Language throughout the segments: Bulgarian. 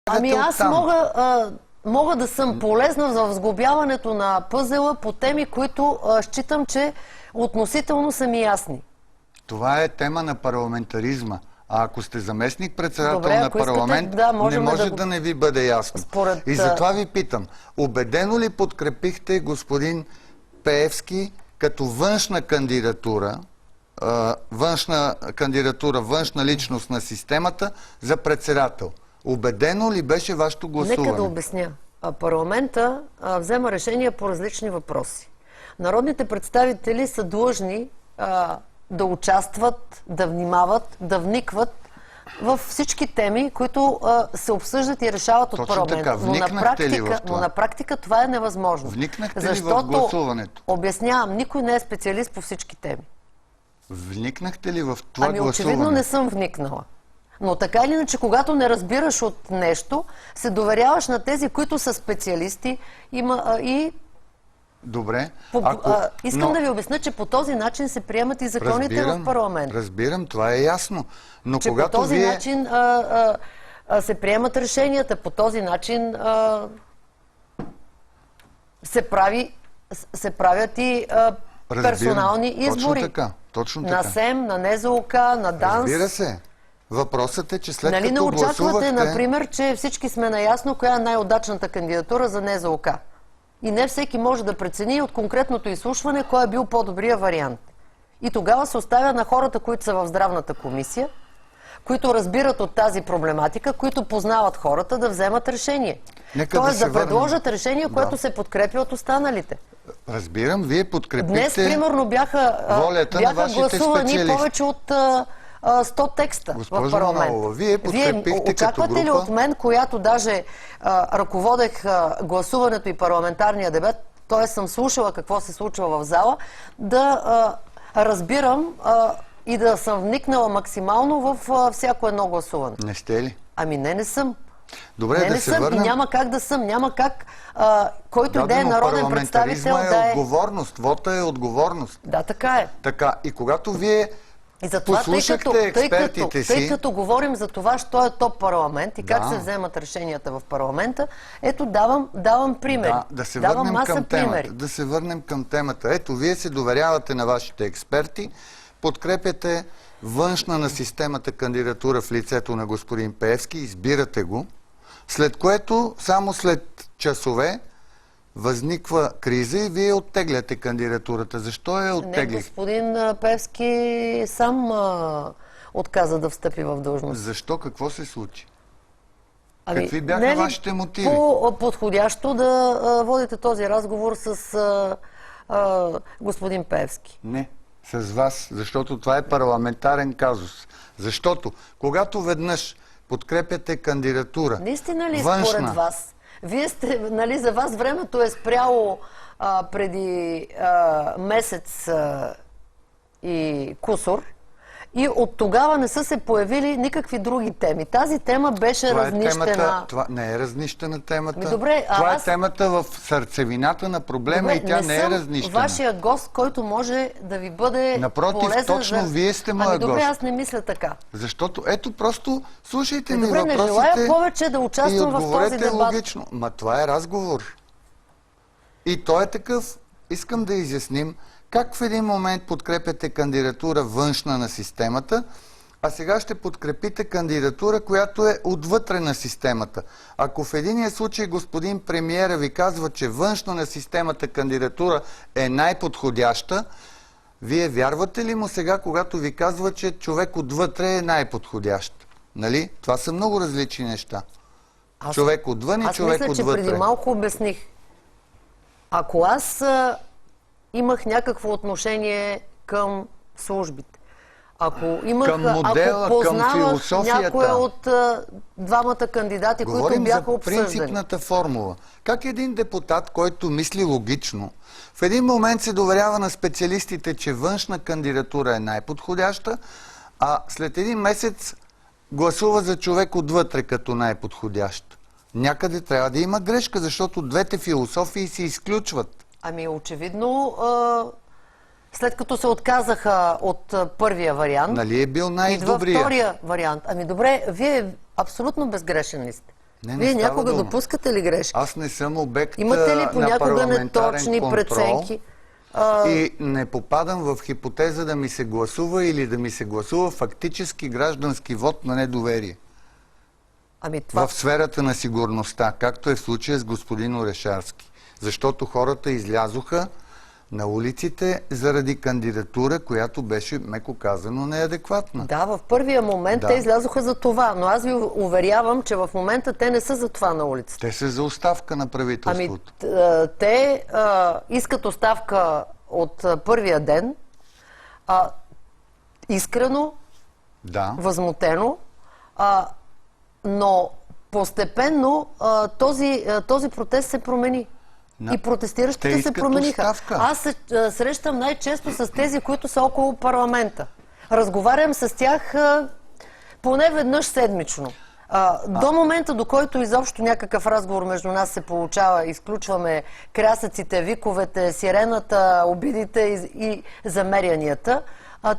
Ами аз мога да съм полезна в сглобяването на пъзела по теми, които считам, че относително са ми ясни. Това е тема на парламентаризма. А ако сте заместник-председател на парламент, не може да не ви бъде ясно. И затова ви питам, убедено ли подкрепихте господин Пеевски като външна кандидатура, външна личност на системата за председател? Убедено ли беше вашето гласуване? Нека да обясня. Парламента взема решения по различни въпроси. Народните представители са длъжни да участват, да внимават, да вникват в всички теми, които се обсъждат и решават от парламента. Но на практика това е невъзможно. Вникнахте ли в гласуването? Обяснявам, никой не е специалист по всички теми. Вникнахте ли в това гласуване? Очевидно не съм вникнала. Но така или иначе, когато не разбираш от нещо, се доверяваш на тези, които са специалисти Добре. Искам да ви обясня, че по този начин се приемат и законите в парламент. Разбирам, това е ясно. Но че когато по този начин се приемат решенията, по този начин се правят и персонални избори. Точно така. На СЕМ, на НЗОК, на ДАНС. Разбира се. Въпросът е, че след нали като гласувахте... не очаквате, например, че всички сме наясно коя е най-удачната кандидатура за НЗОК. И не всеки може да прецени от конкретното изслушване кой е бил по-добрия вариант. И тогава се оставя на хората, които са в здравната комисия, които разбират от тази проблематика, които познават хората, да вземат решение. Тоест да предложат решение, което се подкрепи от останалите. Разбирам, вие подкрепихте... Днес, примерно, бяха гласувани повече от 100 текста в парламент. Вие очаквате ли от мен, която даже ръководех гласуването и парламентарния дебат, т.е. съм слушала какво се случва в зала, да разбирам и да съм вникнала максимално в всяко едно гласуване? Не сте ли? Ами не съм. Добре, не съм и няма как да съм. Няма как който и да е народен представител да е... отговорност. Вота е отговорност. Да, така е. Така. И когато вие послушахте експертите си... Тъй като говорим за това, що е топ парламент и как се вземат решенията в парламента, ето давам примери. Да се върнем към темата. Ето, вие се доверявате на вашите експерти, подкрепяте външна на системата кандидатура в лицето на господин Пеевски, избирате го, след което само след часове възниква криза и вие оттегляте кандидатурата. Защо я оттеглих? Не, господин Пеевски сам отказа да встъпи в длъжност. Защо? Какво се случи? Какви бяха вашите мотиви? По-подходящо да водите този разговор с господин Пеевски. Не, с вас, защото това е парламентарен казус. Защото, когато веднъж подкрепяте кандидатура наистина ли външна... според вас? Вие сте, нали, за вас времето е спряло преди месец и кусор и от тогава не са се появили никакви други теми. Тази тема беше разнищена. Това не е разнищена темата. Добре, това е темата в сърцевината на проблема и тя не е разнищена. Вашия гост, който може да ви бъде напротив, точно вие сте моя гост. Добре, аз не мисля така. Защото, ето, просто слушайте ми въпросите. Добре, не желая повече да участвам в този дебат. Логично. Ма това е разговор. И той е такъв. Искам да изясним как в един момент подкрепяте кандидатура външна на системата, а сега ще подкрепите кандидатура, която е отвътре на системата. Ако в единия случай господин премиера ви казва, че външна на системата кандидатура е най-подходяща, вие вярвате ли му сега, когато ви казва, че човек отвътре е най-подходящ? Нали? Това са много различни неща. Човек отвън и човек отвътре. Аз мисля, че преди малко обясних. Ако аз имах някакво отношение към службите, ако познавах някоя от двамата кандидати, които бяха обсъждани. Говорим за принципната формула. Как един депутат, който мисли логично, в един момент се доверява на специалистите, че външна кандидатура е най-подходяща, а след един месец гласува за човек отвътре като най-подходящ. Някъде трябва да има грешка, защото двете философии се изключват. Ами очевидно, след като се отказаха от първия вариант, нали е бил най-добрия? Идва втория вариант. Ами добре, вие абсолютно безгрешен ли сте? Не Вие става някога дума. допускате ли грешки? Аз не съм обект Имате ли на понякога парламентарен неточни контрол преценки? и не попадам в хипотеза да ми се гласува или да ми се гласува фактически граждански вод на недоверие Ами това... в сферата на сигурността, както е в случая с господин Орешарски. Защото хората излязоха на улиците заради кандидатура, която беше, меко казано, неадекватна. Да, в първия момент те излязоха за това, но аз ви уверявам, че в момента те не са за това на улицата. Те са за оставка на правителството. Те искат оставка от първия ден, искрено, възмутено, но постепенно този протест се промени. И протестиращите се промениха. Оставка. Аз се срещам най-често с тези, които са около парламента. Разговарям с тях поне веднъж седмично. До момента, до който изобщо някакъв разговор между нас се получава, изключваме крясъците, виковете, сирената, обидите и замерянията,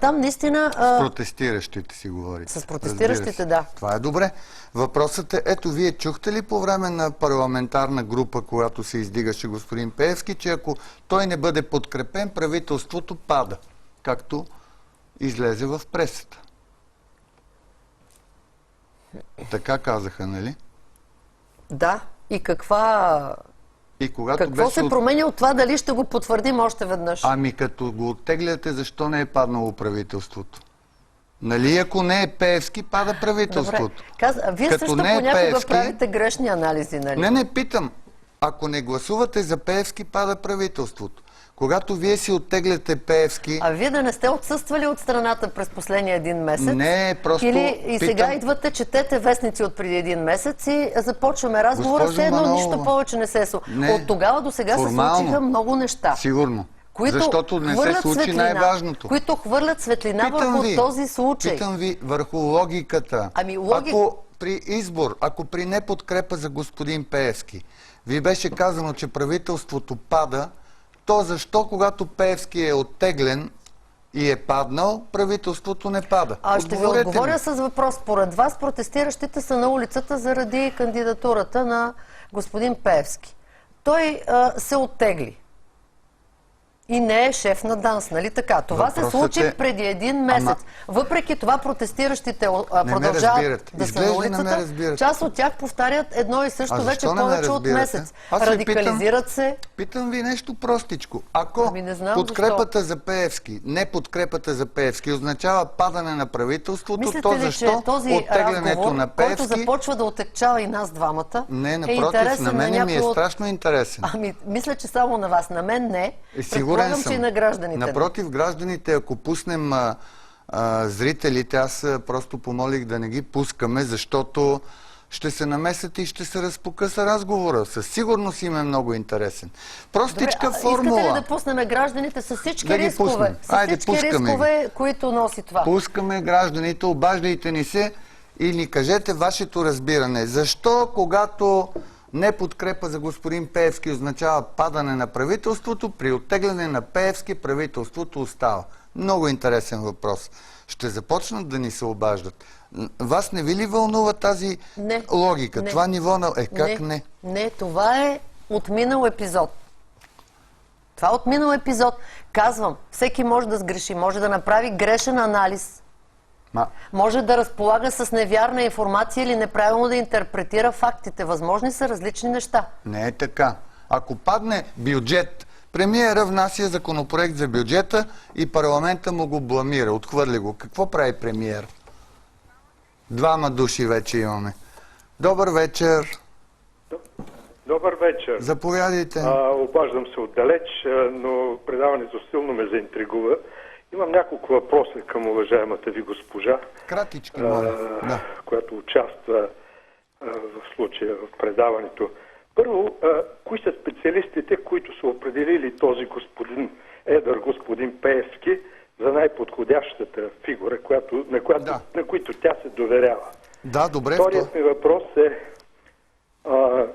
там наистина... С протестиращите си говорите. С протестиращите, да. Това е добре. Въпросът е, ето вие чухте ли по време на парламентарна група, която се издигаше господин Пеевски, че ако той не бъде подкрепен, правителството пада, както излезе в пресата? Така казаха, нали? Да. И каква... И когато Какво се променя от това, дали ще го потвърдим още веднъж? Ами като го оттегляте, защо не е паднало правителството? Нали, ако не е Пеевски, пада правителството. Вие също понякога правите грешни анализи, нали? Не, питам. Ако не гласувате за Пеевски, пада правителството. Когато вие си оттегляте Пеевски... А вие да не сте отсъствали от страната през последния един месец? Не, просто... Или сега идвате, четете вестници от преди един месец и започваме разговора, все едно нищо повече не се случи. От тогава до сега се случиха много неща. Сигурно. Защото не се случи най-важното. Които хвърлят светлина върху този случай. Питам ви върху логиката. Ако при избор, ако при неподкрепа за господин Пеевски, ви беше казано, че правителството пада, то защо, когато Пеевски е оттеглен и е паднал, правителството не пада? Ще ви отговоря с въпрос. Според вас протестиращите са на улицата заради кандидатурата на господин Пеевски. Той се оттегли. И не е шеф на ДАНС, нали така? Това се случи преди един месец. Въпреки това протестиращите продължават да са на улицата. Част от тях повтарят едно и също вече повече от месец. Радикализират се. Питам ви нещо простичко. Ако подкрепата за Пеевски, не подкрепата за Пеевски означава падане на правителството, то защо оттеглянето на Пеевски... който започва да отекчава и нас двамата, не, напротив, на мен ми е страшно интересен. Мисля, че само на вас. На мен не. Сигурен съм. И на гражданите. Напротив, гражданите, ако пуснем зрителите, аз просто помолих да не ги пускаме, защото ще се намесят и ще се разпокъса разговора. Със сигурност им е много интересен. Простичка формула. Искате ли да пуснем гражданите с всички рискове? С всички рискове, които носи това. Пускаме гражданите, обаждайте ни се и ни кажете вашето разбиране. Защо, когато не подкрепа за господин Пеевски означава падане на правителството, при оттегляне на Пеевски правителството остава? Много интересен въпрос. Ще започнат да ни се обаждат. Вас не ви ли вълнува тази логика? Това ниво на... Как не? Не, това е отминал епизод. Това е отминал епизод. Казвам, всеки може да сгреши, може да направи грешен анализ. Може да разполага с невярна информация или неправилно да интерпретира фактите. Възможни са различни неща. Не е така. Ако падне бюджет, премиера внася законопроект за бюджета и парламента му го бламира, отхвърли го. Какво прави премиер? Двама души вече имаме. Добър вечер. Добър вечер. Заповядайте. Обаждам се отдалеч, но предаването силно ме заинтригува. Имам няколко въпроса към уважаемата ви госпожа, кратички, моля. която участва в случая в предаването. Първо, кои са специалистите, които са определили този господин Пеевски за най-подходящата фигура, на които тя се доверява? Да, добре. Вторият ми въпрос е,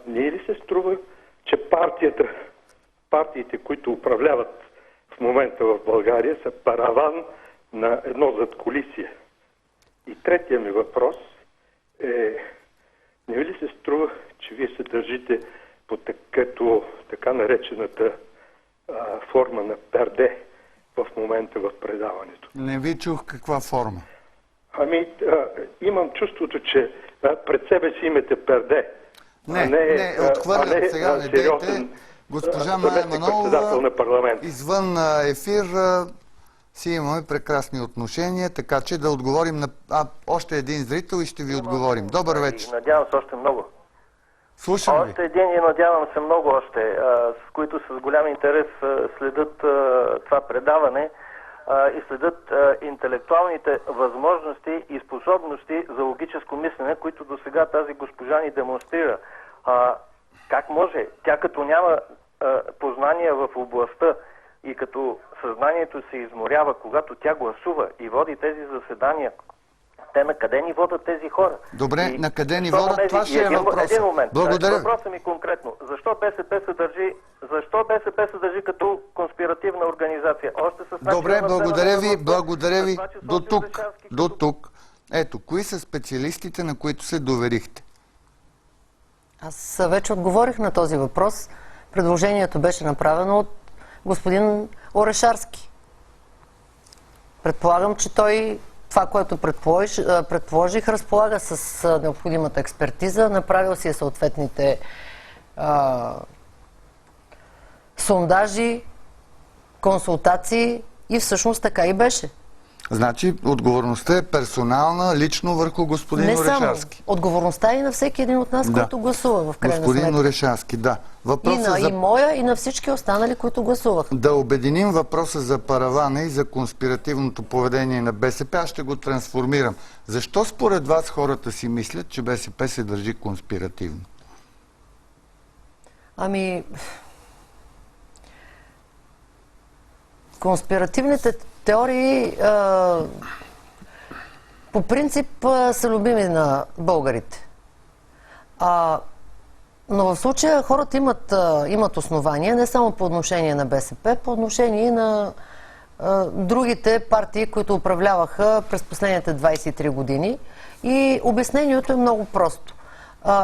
не ли се струва, че партиите, които управляват в момента в България, са параван на едно задкулисие? И третия ми въпрос е, не ви ли се струва, че вие се държите по така наречената форма на перде в момента в предаването? Не ви чух каква форма. Имам чувството, че пред себе си имате перде. Не, отхвърлям сега, не дейте. Госпожа Мая Манолова, извън ефир си имаме прекрасни отношения, така че да отговорим на още един зрител и ще ви отговорим. Добър вечер. Надявам се още много. Слушам ви. Още един и надявам се много още, с които с голям интерес следят това предаване и следят интелектуалните възможности и способности за логическо мислене, които до сега тази госпожа ни демонстрира. Как може? Тя като няма познания в областта и като съзнанието се изморява, когато тя гласува и води тези заседания, те на къде ни водят тези хора? Добре, на къде ни водят? Това ще е въпрос. Един момент. Благодаря. Въпросът ми конкретно. Защо БСП се държи като конспиративна организация? Още с Добре, благодаря ви. До тук. Ето, кои са специалистите, на които се доверихте? Аз вече отговорих на този въпрос. Предложението беше направено от господин Орешарски. Предполагам, че той това, което предположих, разполага с необходимата експертиза, направил си съответните сондажи, консултации и всъщност така и беше. Значи отговорността е персонална, лично върху господин Орешарски. Не само. Отговорността е и на всеки един от нас, който гласува в крайна сметка. Господин Орешарски, да. И моя, и на всички останали, които гласуваха. Да обединим въпроса за паравана и за конспиративното поведение на БСП. Аз ще го трансформирам. Защо според вас хората си мислят, че БСП се държи конспиративно? Конспиративните теории по принцип са любими на българите. Но в случая хората имат основания не само по отношение на БСП, по отношение на другите партии, които управляваха през последните 23 години. И обяснението е много просто.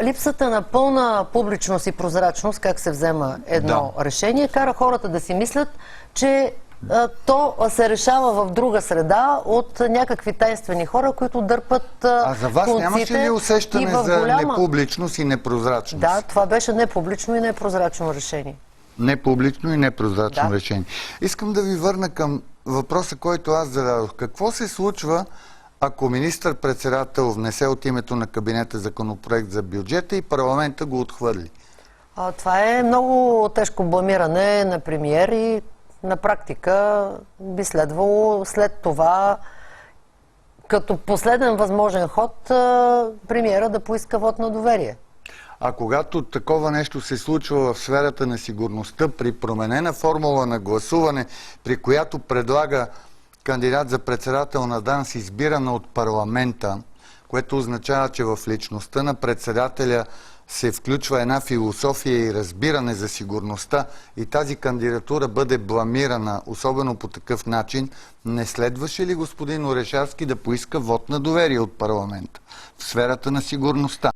Липсата на пълна публичност и прозрачност, как се взема едно решение, кара хората да си мислят, че то се решава в друга среда от някакви тайнствени хора, които дърпат конците. А за вас нямаше ли усещане за непубличност и непрозрачност? Да, това беше непублично и непрозрачно решение. Непублично и непрозрачно решение. Искам да ви върна към въпроса, който аз зададох. Какво се случва, ако министър-председател внесе от името на кабинета законопроект за бюджета и парламента го отхвърли? Това е много тежко бламиране на премиер и на практика би следвало след това, като последен възможен ход, премиера да поиска вот на доверие. А когато такова нещо се случва в сферата на сигурността, при променена формула на гласуване, при която предлага кандидат за председател на ДАНС, избиран от парламента, което означава, че в личността на председателя се включва една философия и разбиране за сигурността и тази кандидатура бъде бламирана, особено по такъв начин, не следваше ли господин Орешарски да поиска вот на доверие от парламента в сферата на сигурността?